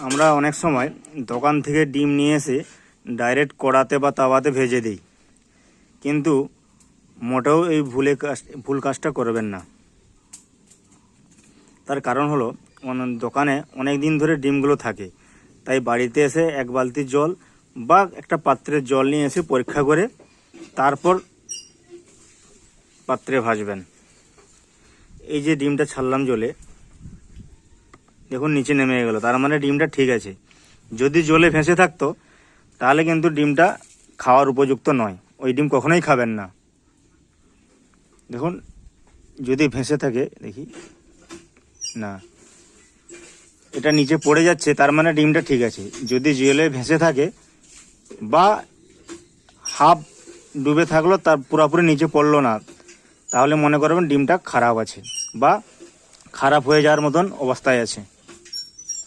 আমরা অনেক সময় দোকান থেকে ডিম নিয়ে এসে ডাইরেক্ট কড়াতে বা তাওয়াতে ভেজে দিই, কিন্তু মোটেও এই ভুল কাজটা করবেন না। তার কারণ হলো দোকানে অনেক দিন ধরে ডিমগুলো থাকে, তাই বাড়িতে এসে এক বালতি জল বা একটা পাত্রের জল নিয়ে এসে পরীক্ষা করে তারপর পাত্রে ভাজবেন। এই যে ডিমটা ছাড়লাম জলে, দেখুন নিচে নেমে গেল, তার মানে ডিমটা ঠিক আছে। যদি জলে ভেসে থাকতো তাহলে কিন্তু ডিমটা খাওয়ার উপযুক্ত নয়, ওই ডিম কখনোই খাবেন না। দেখুন যদি ভেসে থাকে, দেখি না, এটা নিচে পড়ে যাচ্ছে, তার মানে ডিমটা ঠিক আছে। যদি জলে ভেসে থাকে বা হাফ ডুবে থাকলো, তার পুরোপুরি নিচে পড়লো না, তাহলে মনে করবেন ডিমটা খারাপ আছে বা খারাপ হয়ে যাওয়ার মতন অবস্থায় আছে।